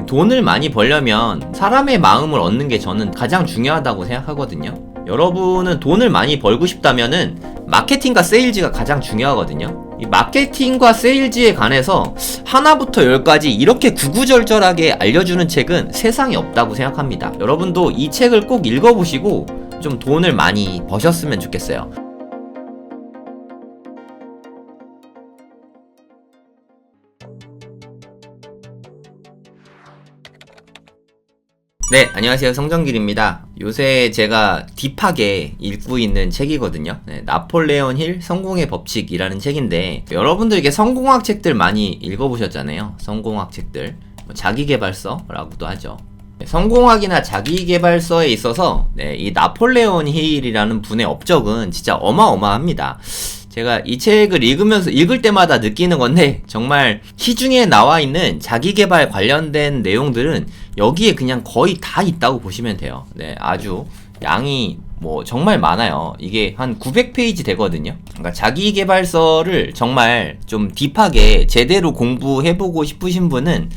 돈을 많이 벌려면 사람의 마음을 얻는 게 저는 가장 중요하다고 생각하거든요. 여러분은 돈을 많이 벌고 싶다면은 마케팅과 세일즈가 가장 중요하거든요. 이 마케팅과 세일즈에 관해서 하나부터 열까지 이렇게 구구절절하게 알려주는 책은 세상에 없다고 생각합니다. 여러분도 이 책을 꼭 읽어보시고 좀 돈을 많이 버셨으면 좋겠어요. 네, 안녕하세요. 성정길입니다. 요새 제가 딥하게 읽고 있는 책이거든요. 나폴레온 힐 성공의 법칙이라는 책인데, 여러분들 성공학 책들 많이 읽어보셨잖아요. 성공학 책들. 자기계발서라고도 하죠. 성공학이나 자기계발서에 있어서 이 나폴레온 힐이라는 분의 업적은 진짜 어마어마합니다. 제가 이 책을 읽을 때마다 느끼는 건데, 정말 시중에 나와 있는 자기계발 관련된 내용들은 여기에 그냥 거의 다 있다고 보시면 돼요. 아주 양이 정말 많아요. 이게 한 900페이지 되거든요. 그러니까 자기계발서를 정말 좀 딥하게 제대로 공부해보고 싶으신 분은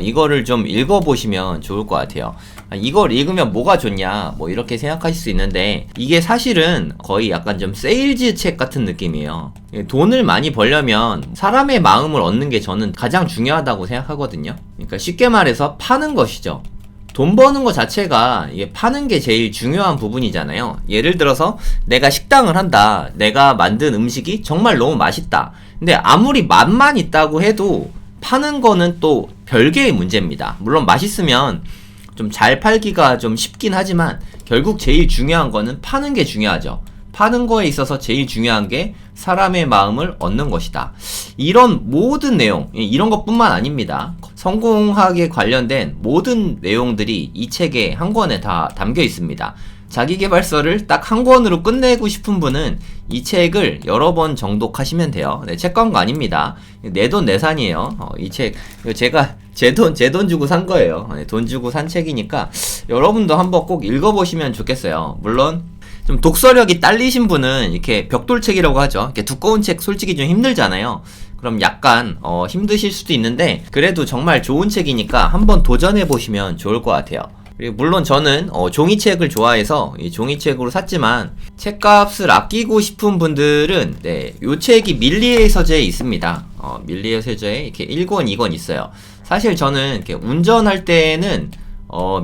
이거를 좀 읽어보시면 좋을 것 같아요. 이걸 읽으면 뭐가 좋냐, 이렇게 생각하실 수 있는데, 이게 사실은 거의 약간 좀 세일즈 책 같은 느낌이에요. 돈을 많이 벌려면 사람의 마음을 얻는 게 저는 가장 중요하다고 생각하거든요. 그러니까 쉽게 말해서 파는 것이죠. 돈 버는 것 자체가 이게 파는 게 제일 중요한 부분이잖아요. 예를 들어서 내가 식당을 한다. 내가 만든 음식이 정말 너무 맛있다. 근데 아무리 맛만 있다고 해도 파는 거는 또 별개의 문제입니다. 물론 맛있으면 좀 잘 팔기가 좀 쉽긴 하지만 결국 제일 중요한 거는 파는 게 중요하죠. 파는 거에 있어서 제일 중요한 게 사람의 마음을 얻는 것이다. 이런 모든 내용, 이런 것뿐만 아닙니다. 성공학에 관련된 모든 내용들이 이 책의 한 권에 다 담겨 있습니다. 자기계발서를 딱 한 권으로 끝내고 싶은 분은 이 책을 여러 번 정독하시면 돼요. 책 광고 아닙니다. 내 돈 내산이에요. 이 책 제가 제 돈 주고 산 거예요. 돈 주고 산 책이니까 여러분도 한번 꼭 읽어보시면 좋겠어요. 물론 좀 독서력이 딸리신 분은 이렇게 벽돌책이라고 하죠. 이렇게 두꺼운 책 솔직히 좀 힘들잖아요. 그럼 약간 힘드실 수도 있는데, 그래도 정말 좋은 책이니까 한번 도전해보시면 좋을 것 같아요. 그리고 물론 저는 종이책을 좋아해서 이 종이책으로 샀지만, 책값을 아끼고 싶은 분들은 요 책이 밀리의 서재에 있습니다. 밀리의 서재에 이렇게 1권, 2권 있어요. 사실 저는 이렇게 운전할 때는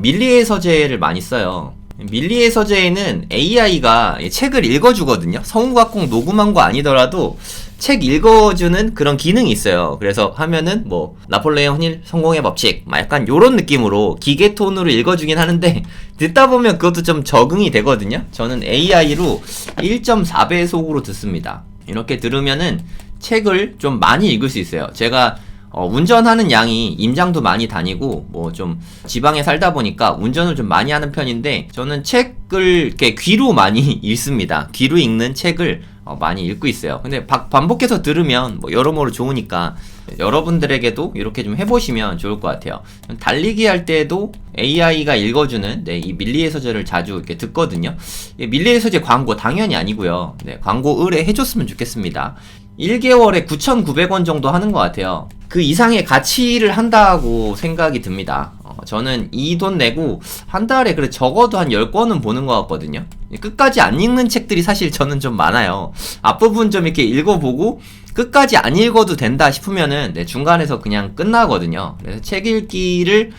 밀리의 서재를 많이 써요. 밀리의 서재에는 AI가 책을 읽어주거든요. 성우각공 녹음한 거 아니더라도 책 읽어주는 그런 기능이 있어요. 그래서 하면은 나폴레옹 힐 성공의 법칙 약간 요런 느낌으로 기계 톤으로 읽어주긴 하는데, 듣다 보면 그것도 좀 적응이 되거든요. 저는 AI로 1.4배속으로 듣습니다. 이렇게 들으면은 책을 좀 많이 읽을 수 있어요. 제가 운전하는 양이 임장도 많이 다니고 좀 지방에 살다 보니까 운전을 좀 많이 하는 편인데, 저는 책을 이렇게 귀로 많이 읽습니다. 귀로 읽는 책을 많이 읽고 있어요. 근데 반복해서 들으면 여러모로 좋으니까 여러분들에게도 이렇게 좀 해보시면 좋을 것 같아요. 달리기 할 때도 AI가 읽어주는 이 밀리의 서재를 자주 이렇게 듣거든요. 밀리의 서재 광고 당연히 아니고요. 광고 의뢰해줬으면 좋겠습니다. 1개월에 9,900원 정도 하는 것 같아요. 그 이상의 가치를 한다고 생각이 듭니다. 저는 이 돈 내고 한 달에 그래 적어도 한 10권은 보는 것 같거든요. 끝까지 안 읽는 책들이 사실 저는 좀 많아요. 앞부분 좀 이렇게 읽어보고 끝까지 안 읽어도 된다 싶으면은 중간에서 그냥 끝나거든요. 그래서 책 읽기를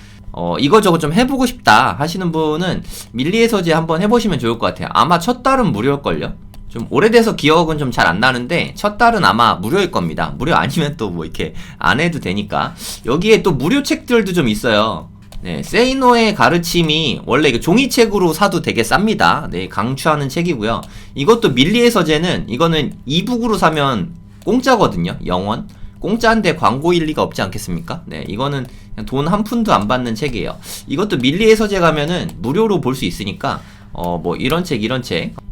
이거저거 좀 해보고 싶다 하시는 분은 밀리의 서재 한번 해보시면 좋을 것 같아요. 아마 첫 달은 무료일걸요? 좀 오래돼서 기억은 좀 잘 안 나는데 첫 달은 아마 무료일 겁니다. 무료 아니면 또 이렇게 안 해도 되니까. 여기에 또 무료 책들도 좀 있어요. 세이노의 가르침이 원래 이거 종이책으로 사도 되게 쌉니다. 강추하는 책이고요. 이것도 밀리의 서재는 이거는 이북으로 사면 공짜거든요. 영원. 공짜인데 광고일 리가 없지 않겠습니까? 이거는 돈 한 푼도 안 받는 책이에요. 이것도 밀리의 서재 가면은 무료로 볼 수 있으니까 이런 책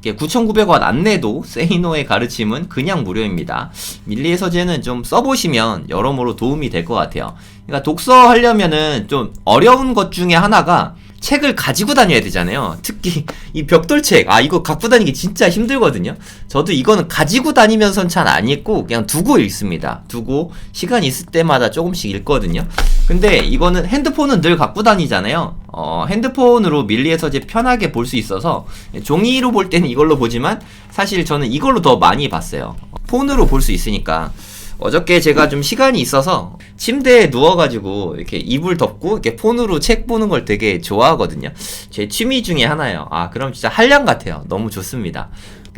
9,900원 안 내도 세이노의 가르침은 그냥 무료입니다. 밀리의 서재는 좀 써보시면 여러모로 도움이 될 것 같아요. 그러니까 독서 하려면은 좀 어려운 것 중에 하나가 책을 가지고 다녀야 되잖아요. 특히 이 벽돌책, 이거 갖고 다니기 진짜 힘들거든요. 저도 이거는 가지고 다니면서는 잘 안 읽고 그냥 두고 읽습니다. 두고 시간 있을 때마다 조금씩 읽거든요. 근데 이거는 핸드폰은 늘 갖고 다니잖아요. 핸드폰으로 밀리에서 이제 편하게 볼 수 있어서 종이로 볼 때는 이걸로 보지만 사실 저는 이걸로 더 많이 봤어요. 폰으로 볼 수 있으니까. 어저께 제가 좀 시간이 있어서 침대에 누워가지고 이렇게 이불 덮고 이렇게 폰으로 책 보는 걸 되게 좋아하거든요. 제 취미 중에 하나예요. 그럼 진짜 한량 같아요. 너무 좋습니다.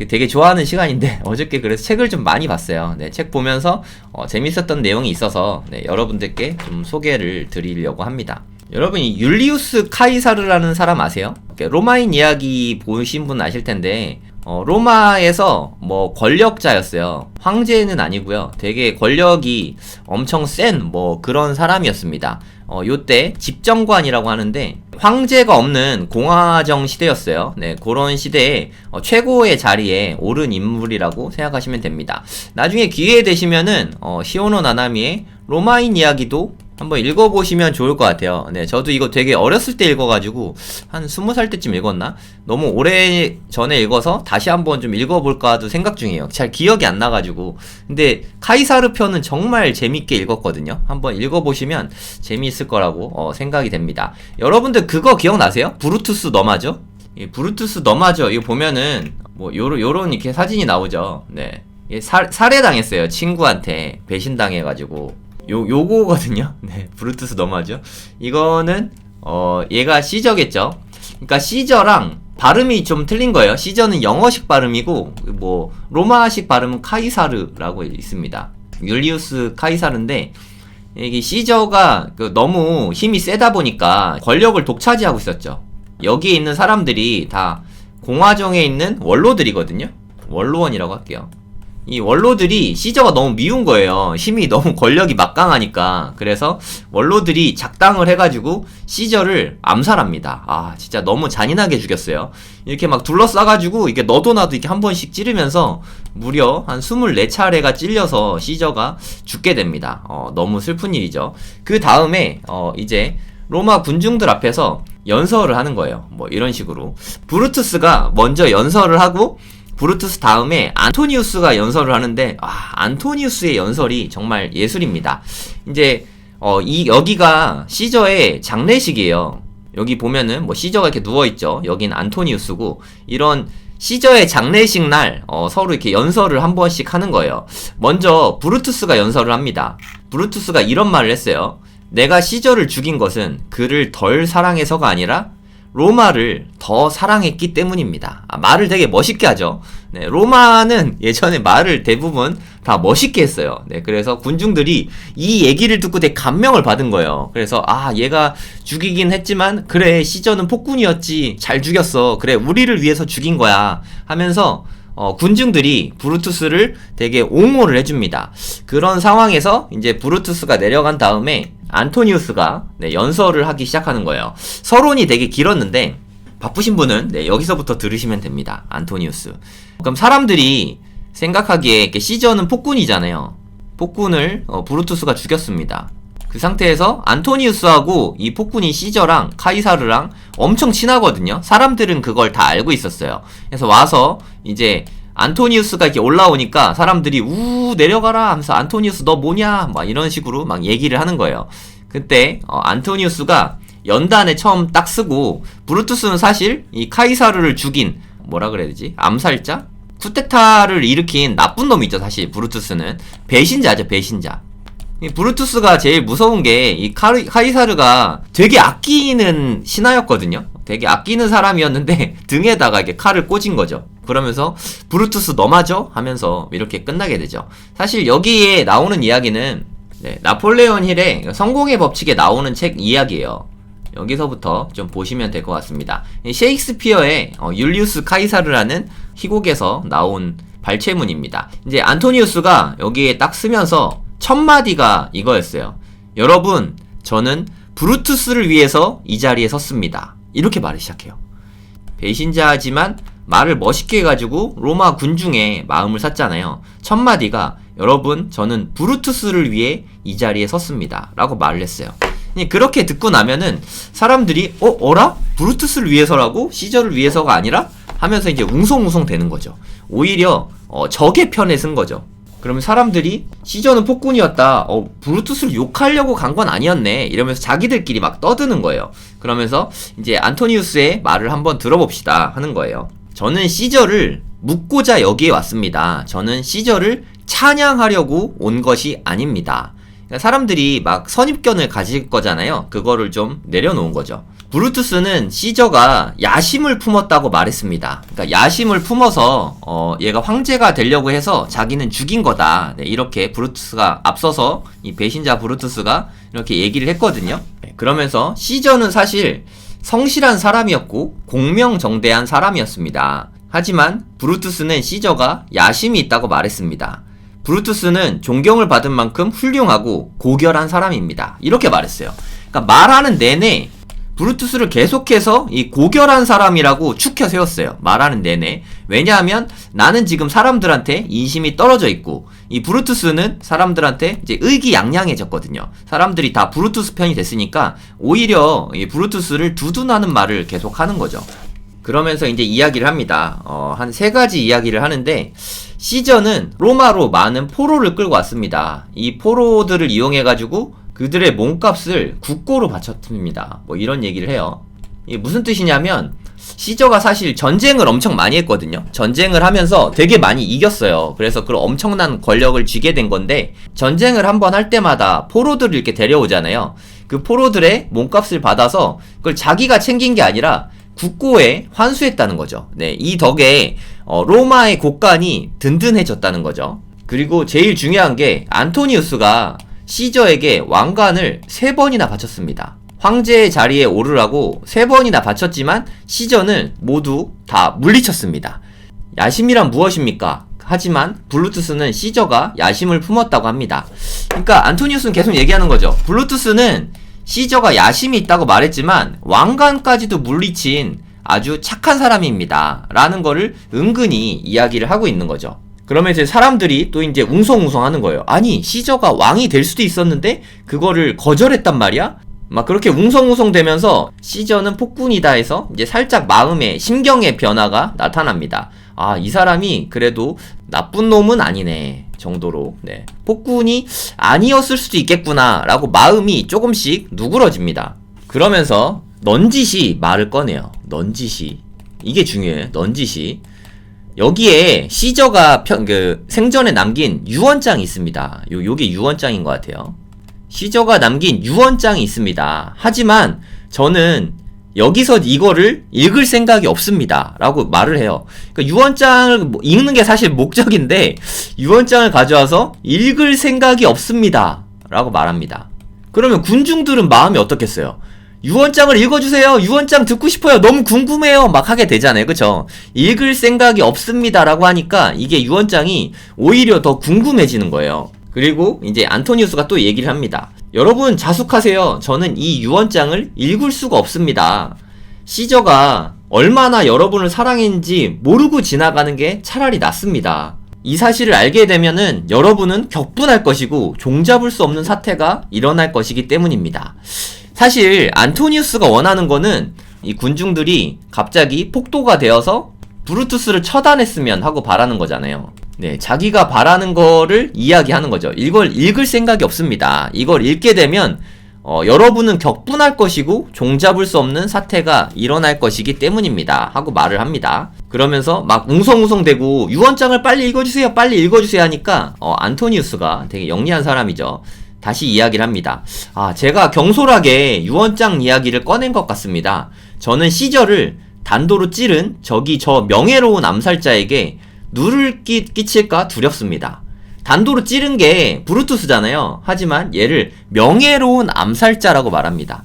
되게 좋아하는 시간인데 어저께 그래서 책을 좀 많이 봤어요. 네, 책 보면서 재밌었던 내용이 있어서 여러분들께 좀 소개를 드리려고 합니다. 여러분 이 율리우스 카이사르라는 사람 아세요? 로마인 이야기 보신 분 아실 텐데 로마에서 뭐 권력자였어요. 황제는 아니고요. 되게 권력이 엄청 센 뭐 그런 사람이었습니다. 요때 집정관이라고 하는데 황제가 없는 공화정 시대였어요. 네, 그런 시대에 최고의 자리에 오른 인물이라고 생각하시면 됩니다. 나중에 기회 되시면은 시오노 나나미의 로마인 이야기도 한번 읽어보시면 좋을 것 같아요. 네, 저도 이거 되게 어렸을 때 읽어가지고 한 20살 때쯤 읽었나? 너무 오래 전에 읽어서 다시 한번 좀 읽어볼까도 생각 중이에요. 잘 기억이 안 나가지고. 근데 카이사르 편은 정말 재밌게 읽었거든요. 한번 읽어보시면 재미있을 거라고 생각이 됩니다. 여러분들 그거 기억나세요? 브루투스 너마저? 브루투스 너마저 이거 보면은 뭐 요런 이렇게 사진이 나오죠. 네, 살해당했어요. 친구한테 배신당해가지고. 요거거든요. 네, 브루투스 너무하죠. 이거는 얘가 시저겠죠. 그러니까 시저랑 발음이 좀 틀린 거예요. 시저는 영어식 발음이고 뭐 로마식 발음은 카이사르라고 있습니다. 율리우스 카이사르인데 이게 시저가 너무 힘이 세다 보니까 권력을 독차지하고 있었죠. 여기에 있는 사람들이 다 공화정에 있는 원로들이거든요. 원로원이라고 할게요. 이 원로들이 시저가 너무 미운 거예요. 힘이 너무 권력이 막강하니까. 그래서 원로들이 작당을 해가지고 시저를 암살합니다. 진짜 너무 잔인하게 죽였어요. 이렇게 막 둘러싸가지고 이게 너도 나도 이렇게 한 번씩 찌르면서 무려 한 24차례가 찔려서 시저가 죽게 됩니다. 너무 슬픈 일이죠. 그 다음에 이제 로마 군중들 앞에서 연설을 하는 거예요. 뭐 이런 식으로 브루투스가 먼저 연설을 하고 브루투스 다음에 안토니우스가 연설을 하는데 안토니우스의 연설이 정말 예술입니다. 이제 여기가 시저의 장례식이에요. 여기 보면은 뭐 시저가 이렇게 누워있죠. 여긴 안토니우스고 이런 시저의 장례식 날 서로 이렇게 연설을 한 번씩 하는 거예요. 먼저 브루투스가 연설을 합니다. 브루투스가 이런 말을 했어요. 내가 시저를 죽인 것은 그를 덜 사랑해서가 아니라 로마를 더 사랑했기 때문입니다. 말을 되게 멋있게 하죠. 네, 로마는 예전에 말을 대부분 다 멋있게 했어요. 네, 그래서 군중들이 이 얘기를 듣고 되게 감명을 받은 거예요. 그래서 얘가 죽이긴 했지만 그래 시저는 폭군이었지 잘 죽였어. 그래 우리를 위해서 죽인 거야 하면서 군중들이 브루투스를 되게 옹호를 해줍니다. 그런 상황에서 이제 브루투스가 내려간 다음에 안토니우스가 연설을 하기 시작하는 거예요. 서론이 되게 길었는데 바쁘신 분은 여기서부터 들으시면 됩니다. 안토니우스. 그럼 사람들이 생각하기에 시저는 폭군이잖아요. 폭군을 브루투스가 죽였습니다. 그 상태에서 안토니우스하고 이 폭군인 시저랑 카이사르랑 엄청 친하거든요. 사람들은 그걸 다 알고 있었어요. 그래서 와서 이제 안토니우스가 이렇게 올라오니까 사람들이 내려가라 하면서 안토니우스 너 뭐냐 막 이런 식으로 막 얘기를 하는 거예요. 그때 안토니우스가 연단에 처음 딱 쓰고 브루투스는 사실 이 카이사르를 죽인 뭐라 그래야 되지? 암살자? 쿠데타를 일으킨 나쁜 놈이 있죠. 사실 브루투스는 배신자죠. 배신자. 이 브루투스가 제일 무서운 게 이 카이사르가 되게 아끼는 신하였거든요. 되게 아끼는 사람이었는데 등에다가 이렇게 칼을 꽂은 거죠. 그러면서 브루투스 너마저 하면서 이렇게 끝나게 되죠. 사실 여기에 나오는 이야기는 나폴레온 힐의 성공의 법칙에 나오는 책 이야기예요. 여기서부터 좀 보시면 될 것 같습니다. 셰익스피어의 율리우스 카이사르라는 희곡에서 나온 발췌문입니다. 이제 안토니우스가 여기에 딱 쓰면서 첫 마디가 이거였어요. 여러분, 저는 브루투스를 위해서 이 자리에 섰습니다. 이렇게 말을 시작해요. 배신자지만 말을 멋있게 해가지고 로마 군중의 마음을 샀잖아요. 첫 마디가 여러분, 저는 브루투스를 위해 이 자리에 섰습니다. 라고 말을 했어요. 그렇게 듣고 나면은 사람들이 어라? 브루투스를 위해서라고? 시저를 위해서가 아니라? 하면서 이제 웅성웅성 되는 거죠. 오히려 적의 편에 쓴 거죠. 그러면 사람들이 시저는 폭군이었다. 브루투스를 욕하려고 간 건 아니었네. 이러면서 자기들끼리 막 떠드는 거예요. 그러면서 이제 안토니우스의 말을 한번 들어봅시다 하는 거예요. 저는 시저를 묻고자 여기에 왔습니다. 저는 시저를 찬양하려고 온 것이 아닙니다. 그러니까 사람들이 막 선입견을 가질 거잖아요. 그거를 좀 내려놓은 거죠. 브루투스는 시저가 야심을 품었다고 말했습니다. 그러니까 야심을 품어서 얘가 황제가 되려고 해서 자기는 죽인 거다. 네, 이렇게 브루투스가 앞서서 이 배신자 브루투스가 이렇게 얘기를 했거든요. 네, 그러면서 시저는 사실 성실한 사람이었고 공명정대한 사람이었습니다. 하지만 브루투스는 시저가 야심이 있다고 말했습니다. 브루투스는 존경을 받은 만큼 훌륭하고 고결한 사람입니다. 이렇게 말했어요. 그러니까 말하는 내내 브루투스를 계속해서 이 고결한 사람이라고 축혀 세웠어요. 말하는 내내. 왜냐하면 나는 지금 사람들한테 인심이 떨어져 있고 이 브루투스는 사람들한테 이제 의기양양해졌거든요. 사람들이 다 브루투스 편이 됐으니까 오히려 이 브루투스를 두둔하는 말을 계속 하는 거죠. 그러면서 이제 이야기를 합니다. 한 3가지 이야기를 하는데 시저는 로마로 많은 포로를 끌고 왔습니다. 이 포로들을 이용해가지고 그들의 몸값을 국고로 바쳤습니다. 뭐 이런 얘기를 해요. 이게 무슨 뜻이냐면 시저가 사실 전쟁을 엄청 많이 했거든요. 전쟁을 하면서 되게 많이 이겼어요. 그래서 그런 엄청난 권력을 쥐게 된 건데 전쟁을 한번 할 때마다 포로들을 이렇게 데려오잖아요. 그 포로들의 몸값을 받아서 그걸 자기가 챙긴 게 아니라 국고에 환수했다는 거죠. 네, 이 덕에 로마의 곳간이 든든해졌다는 거죠. 그리고 제일 중요한 게 안토니우스가 시저에게 왕관을 3번이나 바쳤습니다. 황제의 자리에 오르라고 3번이나 바쳤지만 시저는 모두 다 물리쳤습니다. 야심이란 무엇입니까? 하지만 블루투스는 시저가 야심을 품었다고 합니다. 그러니까 안토니우스는 계속 얘기하는 거죠. 블루투스는 시저가 야심이 있다고 말했지만 왕관까지도 물리친 아주 착한 사람입니다. 라는 거를 은근히 이야기를 하고 있는 거죠. 그러면 이제 사람들이 또 이제 웅성웅성 하는 거예요. 아니, 시저가 왕이 될 수도 있었는데 그거를 거절했단 말이야? 막 그렇게 웅성웅성 되면서 시저는 폭군이다 해서 이제 살짝 마음의 심경의 변화가 나타납니다. 아, 이 사람이 그래도 나쁜 놈은 아니네 정도로, 네, 폭군이 아니었을 수도 있겠구나 라고 마음이 조금씩 누그러집니다. 그러면서 넌지시 말을 꺼내요. 넌지시, 이게 중요해요. 넌지시. 여기에 시저가 생전에 남긴 유언장이 있습니다. 요게 유언장인 것 같아요. 시저가 남긴 유언장이 있습니다. 하지만 저는 여기서 이거를 읽을 생각이 없습니다 라고 말을 해요. 그러니까 유언장을 읽는 게 사실 목적인데 유언장을 가져와서 읽을 생각이 없습니다 라고 말합니다. 그러면 군중들은 마음이 어떻겠어요? 유언장을 읽어주세요, 유언장 듣고 싶어요, 너무 궁금해요 막 하게 되잖아요. 그쵸? 읽을 생각이 없습니다 라고 하니까 이게 유언장이 오히려 더 궁금해지는 거예요. 그리고 이제 안토니우스가 또 얘기를 합니다. 여러분 자숙하세요. 저는 이 유언장을 읽을 수가 없습니다. 시저가 얼마나 여러분을 사랑했는지 모르고 지나가는 게 차라리 낫습니다. 이 사실을 알게 되면은 여러분은 격분할 것이고 종잡을 수 없는 사태가 일어날 것이기 때문입니다. 사실 안토니우스가 원하는 거는 이 군중들이 갑자기 폭도가 되어서 브루투스를 처단했으면 하고 바라는 거잖아요. 네, 자기가 바라는 거를 이야기하는 거죠. 이걸 읽을 생각이 없습니다. 이걸 읽게 되면 여러분은 격분할 것이고 종잡을 수 없는 사태가 일어날 것이기 때문입니다 하고 말을 합니다. 그러면서 막 웅성웅성대고 유언장을 빨리 읽어주세요, 빨리 읽어주세요 하니까 안토니우스가 되게 영리한 사람이죠. 다시 이야기를 합니다. 아, 제가 경솔하게 유언장 이야기를 꺼낸 것 같습니다. 저는 시저를 단도로 찌른 저 명예로운 암살자에게 누를 끼칠까 두렵습니다. 단도로 찌른 게 브루투스잖아요. 하지만 얘를 명예로운 암살자라고 말합니다.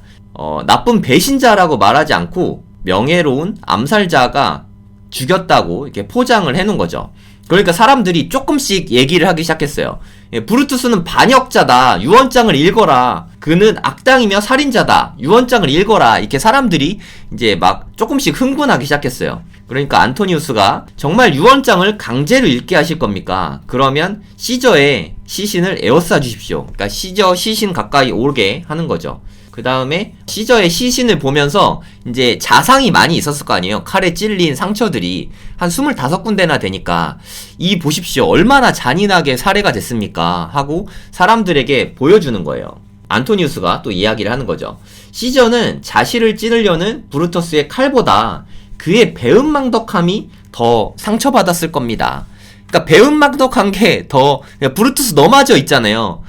나쁜 배신자라고 말하지 않고 명예로운 암살자가 죽였다고 이렇게 포장을 해놓은 거죠. 그러니까 사람들이 조금씩 얘기를 하기 시작했어요. 브루투스는 반역자다, 유언장을 읽어라, 그는 악당이며 살인자다, 유언장을 읽어라, 이렇게 사람들이 이제 막 조금씩 흥분하기 시작했어요. 그러니까 안토니우스가 정말 유언장을 강제로 읽게 하실 겁니까? 그러면 시저의 시신을 에워싸 주십시오. 그러니까 시저 시신 가까이 오게 하는 거죠. 그 다음에 시저의 시신을 보면서 이제 자상이 많이 있었을 거 아니에요. 칼에 찔린 상처들이 한 25군데나 되니까 이 보십시오. 얼마나 잔인하게 살해가 됐습니까? 하고 사람들에게 보여주는 거예요. 안토니우스가 또 이야기를 하는 거죠. 시저는 자신을 찌르려는 브루터스의 칼보다 그의 배은망덕함이 더 상처받았을 겁니다. 그러니까 배은망덕한 게 더 브루투스 너마저 있잖아요.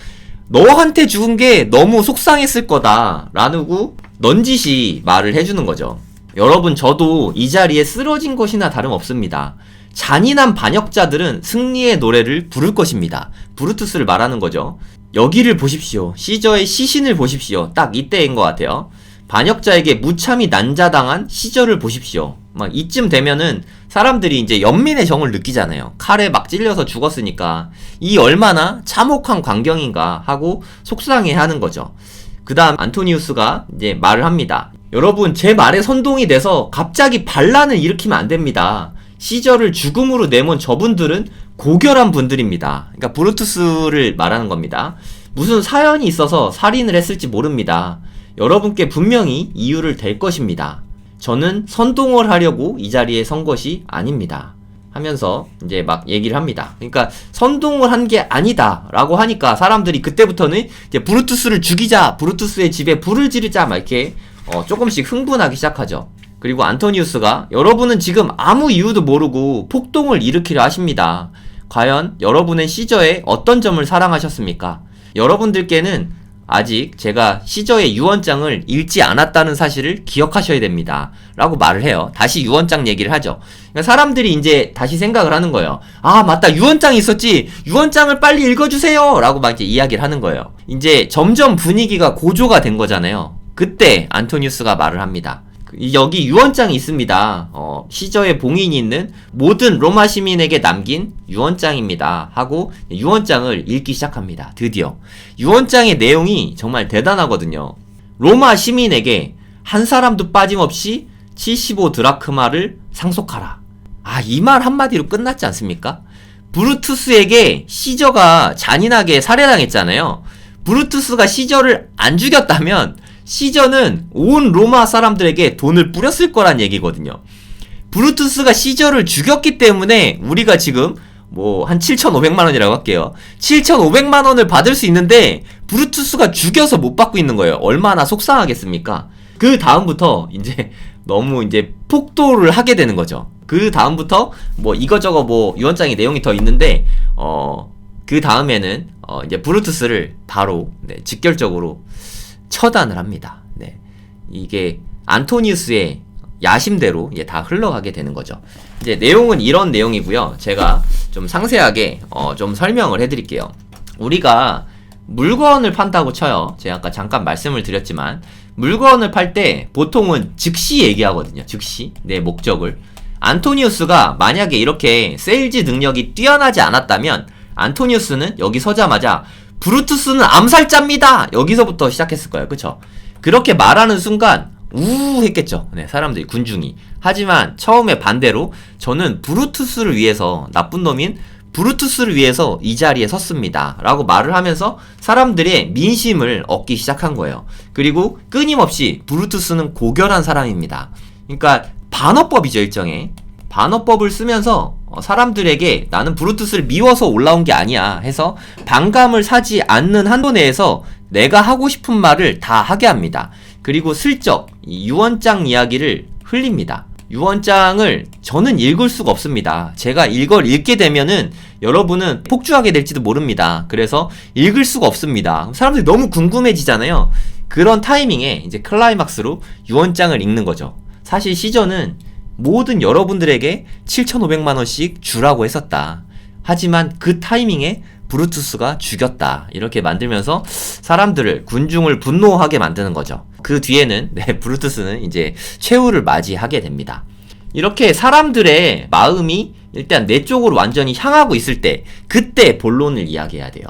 너한테 죽은 게 너무 속상했을 거다 라고 넌지시 말을 해주는 거죠. 여러분, 저도 이 자리에 쓰러진 것이나 다름없습니다. 잔인한 반역자들은 승리의 노래를 부를 것입니다. 브루투스를 말하는 거죠. 여기를 보십시오. 시저의 시신을 보십시오. 딱 이때인 것 같아요. 반역자에게 무참히 난자당한 시저를 보십시오. 막 이쯤 되면은 사람들이 이제 연민의 정을 느끼잖아요. 칼에 막 찔려서 죽었으니까 이 얼마나 참혹한 광경인가 하고 속상해 하는 거죠. 그 다음 안토니우스가 이제 말을 합니다. 여러분, 제 말에 선동이 돼서 갑자기 반란을 일으키면 안 됩니다. 시저를 죽음으로 내몬 저분들은 고결한 분들입니다. 그러니까 브루투스를 말하는 겁니다. 무슨 사연이 있어서 살인을 했을지 모릅니다. 여러분께 분명히 이유를 댈 것입니다. 저는 선동을 하려고 이 자리에 선 것이 아닙니다. 하면서 이제 막 얘기를 합니다. 그러니까 선동을 한 게 아니다 라고 하니까 사람들이 그때부터는 이제 브루투스를 죽이자, 브루투스의 집에 불을 지르자 막 이렇게 조금씩 흥분하기 시작하죠. 그리고 안토니우스가 여러분은 지금 아무 이유도 모르고 폭동을 일으키려 하십니다. 과연 여러분은 시저의 어떤 점을 사랑하셨습니까? 여러분들께는 아직 제가 시저의 유언장을 읽지 않았다는 사실을 기억하셔야 됩니다. 라고 말을 해요. 다시 유언장 얘기를 하죠. 그러니까 사람들이 이제 다시 생각을 하는 거예요. 아, 맞다. 유언장이 있었지. 유언장을 빨리 읽어주세요. 라고 막 이제 이야기를 하는 거예요. 이제 점점 분위기가 고조가 된 거잖아요. 그때 안토니우스가 말을 합니다. 여기 유언장이 있습니다. 시저의 봉인이 있는 모든 로마 시민에게 남긴 유언장입니다. 하고 유언장을 읽기 시작합니다. 드디어. 유언장의 내용이 정말 대단하거든요. 로마 시민에게 한 사람도 빠짐없이 75 드라크마를 상속하라. 아, 이 말 한마디로 끝났지 않습니까? 브루투스에게 시저가 잔인하게 살해당했잖아요. 브루투스가 시저를 안 죽였다면 시저는 온 로마 사람들에게 돈을 뿌렸을 거란 얘기거든요. 브루투스가 시저를 죽였기 때문에 우리가 지금 뭐 한 7,500만원이라고 할게요. 7,500만원을 받을 수 있는데 브루투스가 죽여서 못 받고 있는 거예요. 얼마나 속상하겠습니까? 그 다음부터 이제 너무 이제 폭도를 하게 되는 거죠. 그 다음부터 뭐 이거저거 뭐 유언장의 내용이 더 있는데 그 다음에는 이제 브루투스를 바로 직결적으로 처단을 합니다. 네. 이게 안토니우스의 야심대로 이제 다 흘러가게 되는 거죠. 이제 내용은 이런 내용이고요. 제가 좀 상세하게 좀 설명을 해드릴게요. 우리가 물건을 판다고 쳐요. 제가 아까 잠깐 말씀을 드렸지만 물건을 팔 때 보통은 즉시 얘기하거든요. 즉시 내 목적을. 안토니우스가 만약에 이렇게 세일즈 능력이 뛰어나지 않았다면 안토니우스는 여기 서자마자 브루투스는 암살자입니다! 여기서부터 시작했을 거예요. 그쵸? 그렇게 말하는 순간 우우 했겠죠. 네, 사람들이, 군중이. 하지만 처음에 반대로 저는 브루투스를 위해서, 나쁜 놈인 브루투스를 위해서 이 자리에 섰습니다. 라고 말을 하면서 사람들의 민심을 얻기 시작한 거예요. 그리고 끊임없이 브루투스는 고결한 사람입니다. 그러니까 반어법이죠, 일종의. 반어법을 쓰면서 사람들에게 나는 브루투스를 미워서 올라온 게 아니야 해서 반감을 사지 않는 한도 내에서 내가 하고 싶은 말을 다 하게 합니다. 그리고 슬쩍 이 유언장 이야기를 흘립니다. 유언장을 저는 읽을 수가 없습니다. 제가 이걸 읽게 되면은 여러분은 폭주하게 될지도 모릅니다. 그래서 읽을 수가 없습니다. 사람들이 너무 궁금해지잖아요. 그런 타이밍에 이제 클라이막스로 유언장을 읽는 거죠. 사실 시저는 모든 여러분들에게 7,500만원씩 주라고 했었다. 하지만 그 타이밍에 브루투스가 죽였다. 이렇게 만들면서 사람들을, 군중을 분노하게 만드는 거죠. 그 뒤에는 브루투스는 이제 최후를 맞이하게 됩니다. 이렇게 사람들의 마음이 일단 내 쪽으로 완전히 향하고 있을 때 그때 본론을 이야기해야 돼요.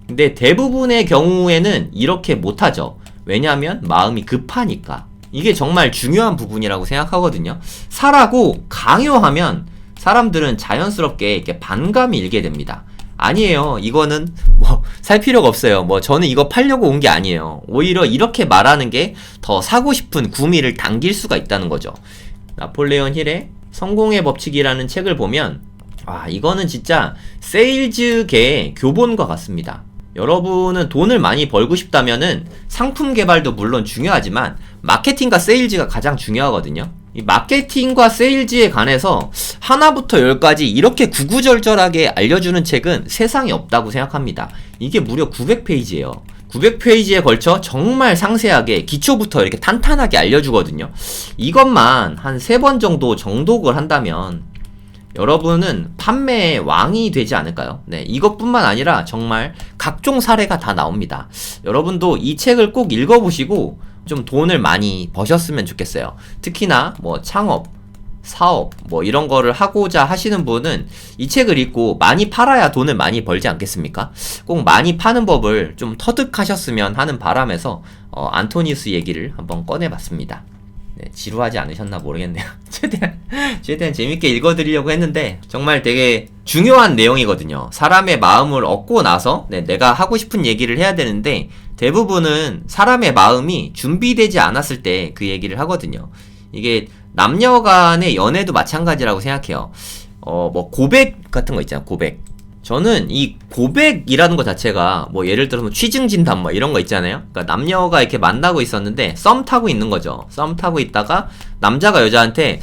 근데 대부분의 경우에는 이렇게 못하죠. 왜냐하면 마음이 급하니까. 이게 정말 중요한 부분이라고 생각하거든요. 사라고 강요하면 사람들은 자연스럽게 이렇게 반감이 일게 됩니다. 아니에요. 이거는 뭐 살 필요가 없어요. 뭐 저는 이거 팔려고 온 게 아니에요. 오히려 이렇게 말하는 게 더 사고 싶은 구미를 당길 수가 있다는 거죠. 나폴레온 힐의 성공의 법칙이라는 책을 보면 이거는 진짜 세일즈계의 교본과 같습니다. 여러분은 돈을 많이 벌고 싶다면은 상품 개발도 물론 중요하지만 마케팅과 세일즈가 가장 중요하거든요. 이 마케팅과 세일즈에 관해서 하나부터 열까지 이렇게 구구절절하게 알려주는 책은 세상에 없다고 생각합니다. 이게 무려 900페이지예요. 900페이지에 걸쳐 정말 상세하게 기초부터 이렇게 탄탄하게 알려주거든요. 이것만 한 3번 정도 정독을 한다면 여러분은 판매의 왕이 되지 않을까요? 네, 이것뿐만 아니라 정말 각종 사례가 다 나옵니다. 여러분도 이 책을 꼭 읽어보시고 좀 돈을 많이 버셨으면 좋겠어요. 특히나 뭐 창업, 사업 뭐 이런 거를 하고자 하시는 분은 이 책을 읽고 많이 팔아야 돈을 많이 벌지 않겠습니까? 꼭 많이 파는 법을 좀 터득하셨으면 하는 바람에서 안토니우스 얘기를 한번 꺼내봤습니다. 네, 지루하지 않으셨나 모르겠네요. 최대한 재밌게 읽어드리려고 했는데 정말 되게 중요한 내용이거든요. 사람의 마음을 얻고 나서 내가 하고 싶은 얘기를 해야 되는데 대부분은 사람의 마음이 준비되지 않았을 때 그 얘기를 하거든요. 이게 남녀 간의 연애도 마찬가지라고 생각해요. 뭐 고백 같은 거 있잖아요. 고백. 저는 이 고백이라는 것 자체가 뭐 예를 들어서 취증 진단 뭐 이런 거 있잖아요. 그러니까 남녀가 이렇게 만나고 있었는데 썸 타고 있는 거죠. 썸 타고 있다가 남자가 여자한테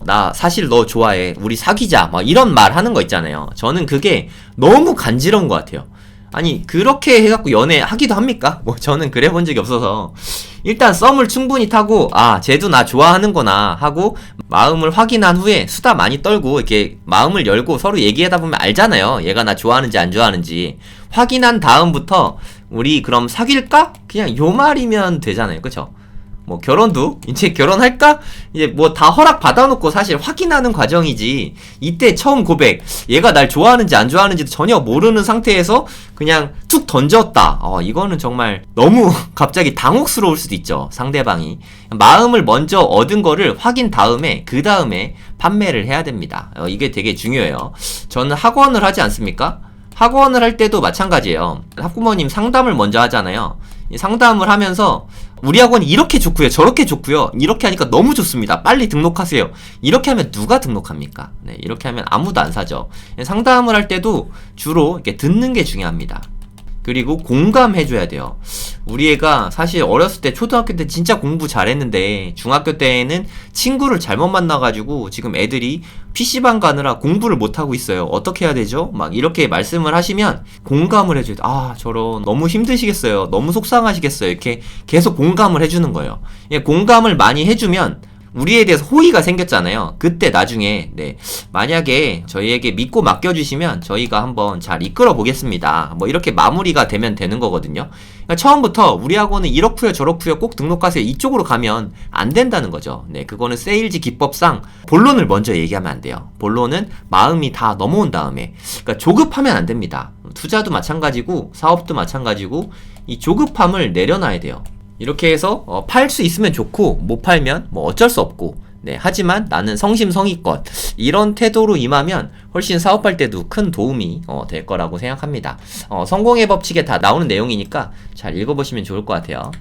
나 사실 너 좋아해. 우리 사귀자. 막 이런 말 하는 거 있잖아요. 저는 그게 너무 간지러운 것 같아요. 아니 그렇게 해갖고 연애하기도 합니까? 뭐 저는 그래 본 적이 없어서 일단 썸을 충분히 타고 쟤도 나 좋아하는구나 하고 마음을 확인한 후에 수다 많이 떨고 이렇게 마음을 열고 서로 얘기하다 보면 알잖아요. 얘가 나 좋아하는지 안 좋아하는지 확인한 다음부터 우리 그럼 사귈까? 그냥 요 말이면 되잖아요. 그쵸? 뭐 결혼도 이제 결혼할까? 이제 뭐 다 허락 받아놓고 사실 확인하는 과정이지 이때 처음 고백 얘가 날 좋아하는지 안 좋아하는지도 전혀 모르는 상태에서 그냥 툭 던졌다. 이거는 정말 너무 갑자기 당혹스러울 수도 있죠. 상대방이 마음을 먼저 얻은 거를 확인 다음에 그 다음에 판매를 해야 됩니다. 이게 되게 중요해요. 저는 학원을 하지 않습니까? 학원을 할 때도 마찬가지예요. 학부모님 상담을 먼저 하잖아요. 상담을 하면서 우리 학원이 이렇게 좋고요, 저렇게 좋고요, 이렇게 하니까 너무 좋습니다. 빨리 등록하세요. 이렇게 하면 누가 등록합니까? 네, 이렇게 하면 아무도 안 사죠. 상담을 할 때도 주로 이렇게 듣는 게 중요합니다. 그리고 공감해줘야 돼요. 우리 애가 사실 어렸을 때 초등학교 때 진짜 공부 잘했는데 중학교 때에는 친구를 잘못 만나가지고 지금 애들이 PC방 가느라 공부를 못하고 있어요. 어떻게 해야 되죠? 막 이렇게 말씀을 하시면 공감을 해줘야 돼요. 저런 너무 힘드시겠어요. 너무 속상하시겠어요. 이렇게 계속 공감을 해주는 거예요. 공감을 많이 해주면 우리에 대해서 호의가 생겼잖아요. 그때 나중에 만약에 저희에게 믿고 맡겨주시면 저희가 한번 잘 이끌어 보겠습니다. 뭐 이렇게 마무리가 되면 되는 거거든요. 그러니까 처음부터 우리 학원은 이렇고요 저렇고요 꼭 등록하세요 이쪽으로 가면 안 된다는 거죠. 그거는 세일즈 기법상 본론을 먼저 얘기하면 안 돼요. 본론은 마음이 다 넘어온 다음에. 그러니까 조급하면 안 됩니다. 투자도 마찬가지고 사업도 마찬가지고 이 조급함을 내려놔야 돼요. 이렇게 해서 팔 수 있으면 좋고 못 팔면 뭐 어쩔 수 없고 하지만 나는 성심성의껏 이런 태도로 임하면 훨씬 사업할 때도 큰 도움이 될 거라고 생각합니다. 성공의 법칙에 다 나오는 내용이니까 잘 읽어보시면 좋을 것 같아요.